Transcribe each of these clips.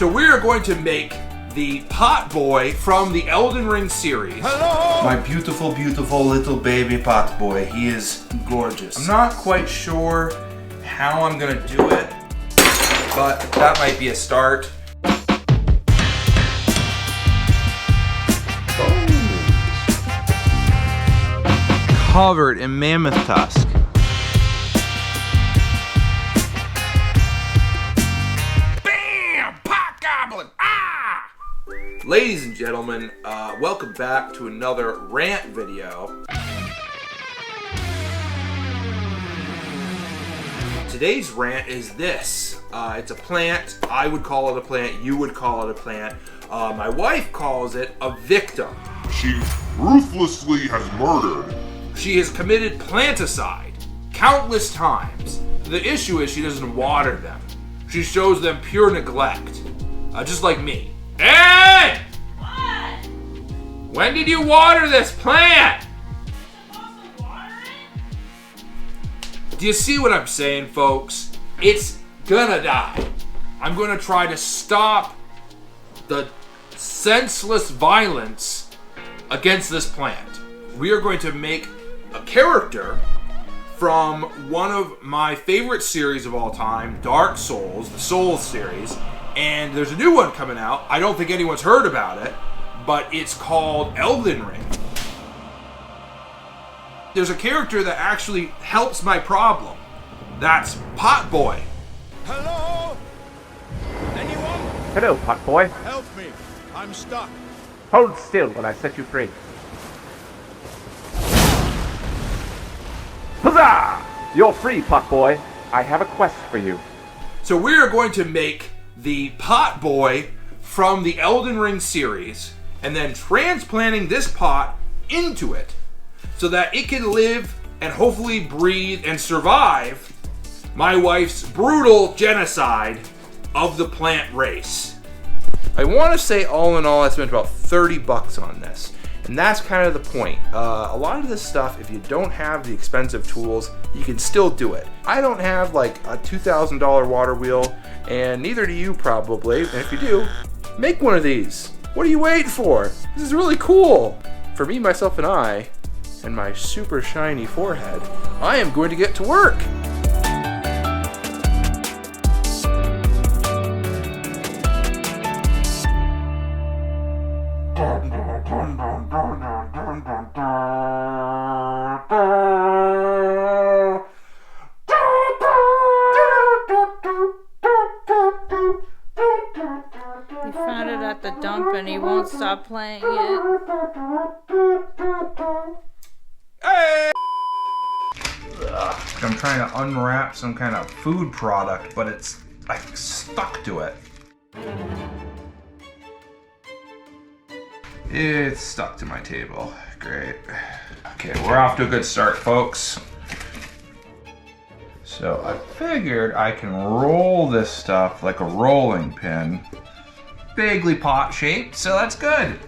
So we are going to make the pot boy from the Elden Ring series. Hello! My beautiful, beautiful little baby pot boy. He is gorgeous. I'm not quite sure how I'm gonna do it, but that might be a start. Covered in mammoth tusk. Bam! Pot goblin! Ah! Ladies and gentlemen, welcome back to another rant video. Today's rant is this. It's a plant. I would call it a plant. You would call it a plant. My wife calls it a victim. She ruthlessly has murdered. She has committed planticide countless times. The issue is she doesn't water them. She shows them pure neglect. Just like me. Hey! What? When did you water this plant? Do you see what I'm saying, folks? It's gonna die. I'm gonna try to stop the senseless violence against this plant. We are going to make a character from one of my favorite series of all time, Dark Souls, the Souls series. And there's a new one coming out. I don't think anyone's heard about it, but it's called Elden Ring. There's a character that actually helps my problem. That's Pot Boy. Hello? Anyone? Hello, pot boy. Help me. I'm stuck. Hold still when I set you free. Huzzah! You're free, pot boy. I have a quest for you. So we are going to make the Pot Boy from the Elden Ring series and then transplanting this pot into it so that it can live and hopefully breathe and survive my wife's brutal genocide of the plant race. I want to say all in all I spent about $30 on this. And that's kind of the point. A lot of this stuff, if you don't have the expensive tools, you can still do it. I don't have like a $2,000 water wheel, and neither do you probably. And if you do, make one of these. What are you waiting for? This is really cool. For me, myself, and I, and my super shiny forehead, I am going to get to work. He found it at the dump and he won't stop playing it. Hey! I'm trying to unwrap some kind of food product, but it's like stuck to it. It's stuck to my table. Great. Okay, we're off to a good start, folks. So I figured I can roll this stuff like a rolling pin. Vaguely pot shaped, so that's good.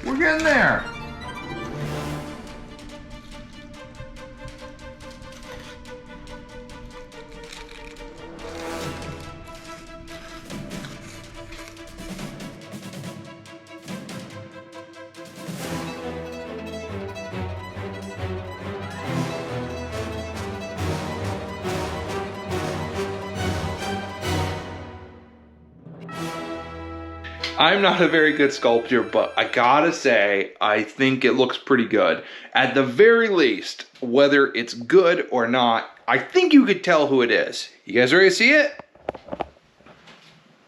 We're getting there. I'm not a very good sculptor, but I gotta say, I think it looks pretty good. At the very least, whether it's good or not, I think you could tell who it is. You guys ready to see it?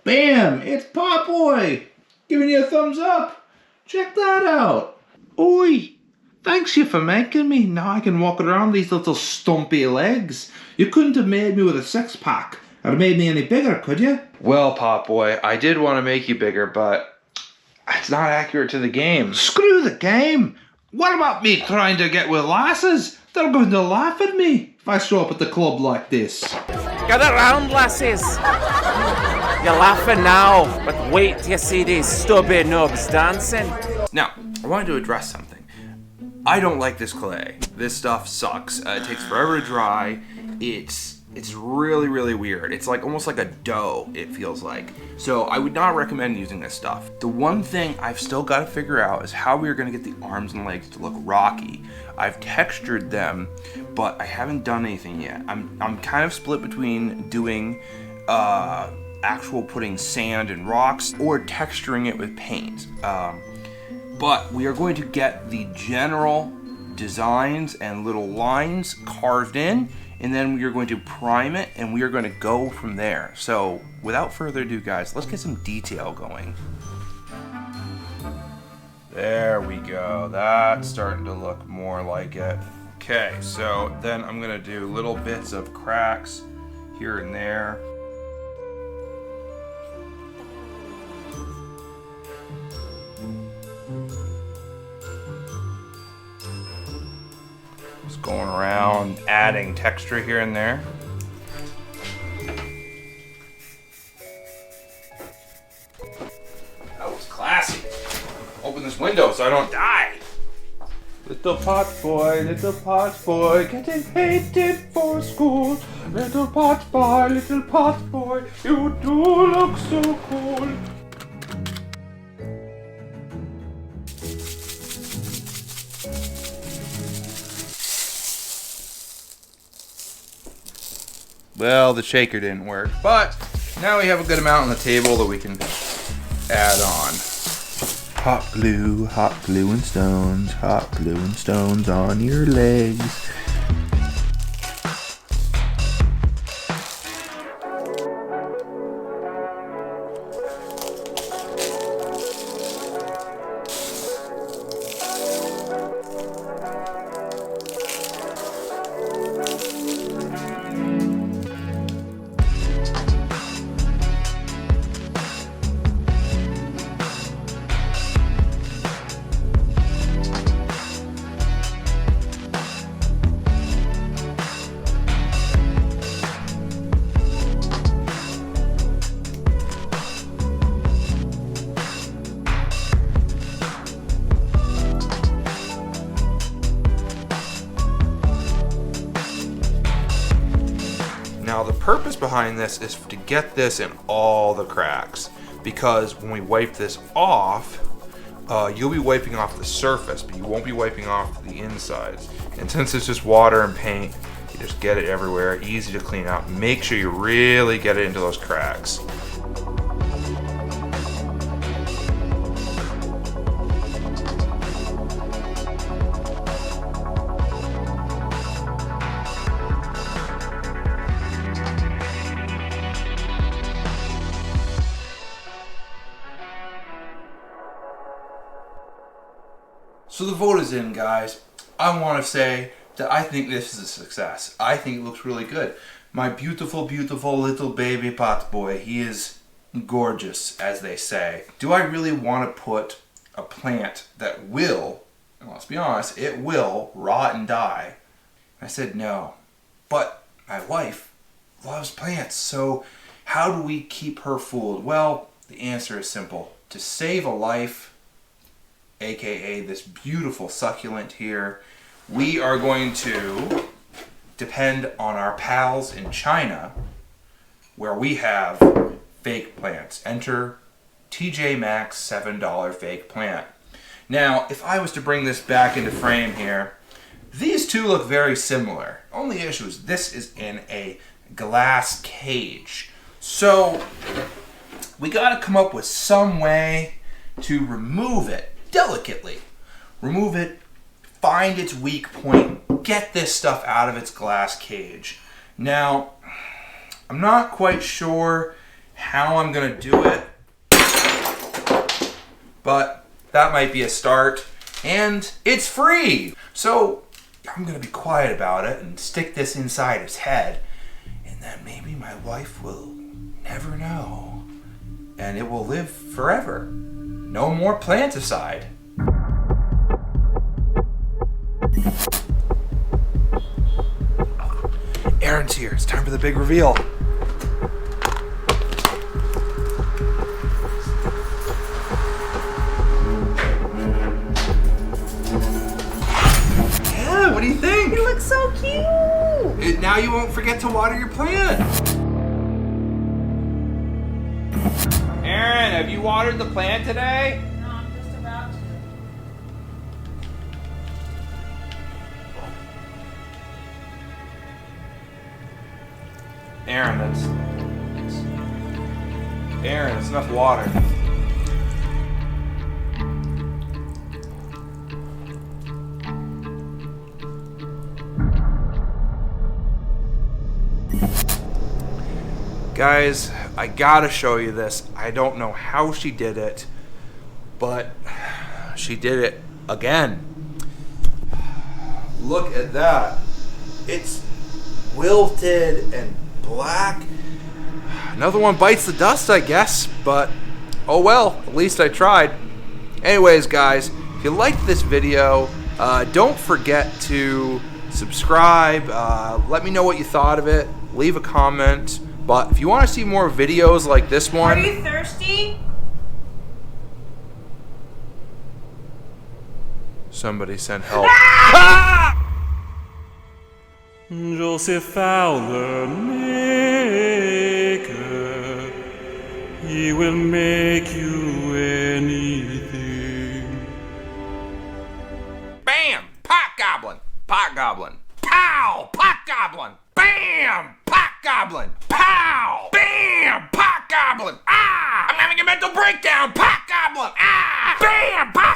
Bam! It's Pot Boy! Giving you a thumbs up! Check that out! Oi! Thanks you for making me. Now I can walk around these little stumpy legs. You couldn't have made me with a six-pack. Or made me any bigger, could you? Well, Pot Boy, I did want to make you bigger, but it's not accurate to the game. Screw the game! What about me trying to get with lasses? They're going to laugh at me if I show up at the club like this. Get around, lasses. You're laughing now, but wait till you see these stubby nubs dancing. Now, I wanted to address something. I don't like this clay. This stuff sucks. It takes forever to dry. It's It's really, really weird. It's like almost like a dough, it feels like. So I would not recommend using this stuff. The one thing I've still got to figure out is how we are going to get the arms and legs to look rocky. I've textured them, but I haven't done anything yet. I'm kind of split between doing actual putting sand and rocks or texturing it with paint. But we are going to get the general designs and little lines carved in, and then we are going to prime it, and we are going to go from there. So without further ado, guys, let's get some detail going. There we go. That's starting to look more like it. Okay, so then I'm going to do little bits of cracks here and there. Just going around, adding texture here and there. That was classy. Open this window so I don't die. Little pot boy, getting painted for school. Little pot boy, you do look so cool. Well, the shaker didn't work, but now we have a good amount on the table that we can add on. Hot glue and stones on your legs. Now the purpose behind this is to get this in all the cracks, because when we wipe this off, you'll be wiping off the surface, but you won't be wiping off the insides. And since it's just water and paint, you just get it everywhere, easy to clean out. Make sure you really get it into those cracks. So the vote is in, guys. I want to say that I think this is a success. I think it looks really good. My beautiful, beautiful little baby pot boy, he is gorgeous, as they say. Do I really want to put a plant that will, and let's be honest, it will rot and die? I said no. But my wife loves plants, so how do we keep her fooled? Well, the answer is simple. To save a life, aka this beautiful succulent here, we are going to depend on our pals in China, where we have fake plants. Enter TJ Maxx $7 fake plant. Now, if I was to bring this back into frame here, these two look very similar. Only issue is this is in a glass cage. So we got to come up with some way to remove it delicately. Remove it, find its weak point, get this stuff out of its glass cage. Now, I'm not quite sure how I'm going to do it, but that might be a start, and it's free. So I'm going to be quiet about it and stick this inside its head, and then maybe my wife will never know, and it will live forever. No more planticide. Aaron's here. It's time for the big reveal. Yeah, what do you think? He looks so cute. now you won't forget to water your plant. Aaron, have you watered the plant today? No, I'm just about to. Aaron, Aaron, it's enough water. Guys, I gotta show you this. I don't know how she did it, but she did it again. Look at that. It's wilted and black. Another one bites the dust, I guess, but oh well, at least I tried. Anyways, guys, if you liked this video, don't forget to subscribe. Let me know what you thought of it. Leave a comment. But if you want to see more videos like this one... Are you thirsty? Somebody send help. Ah! Joseph Fowler Maker, he will make you anything. Bam! Pot goblin! Pot goblin! Pow! Pot goblin! Bam! Pot goblin! Pow! Bam! Pot goblin! Ah! I'm having a mental breakdown! Pot goblin! Ah! Bam! Pot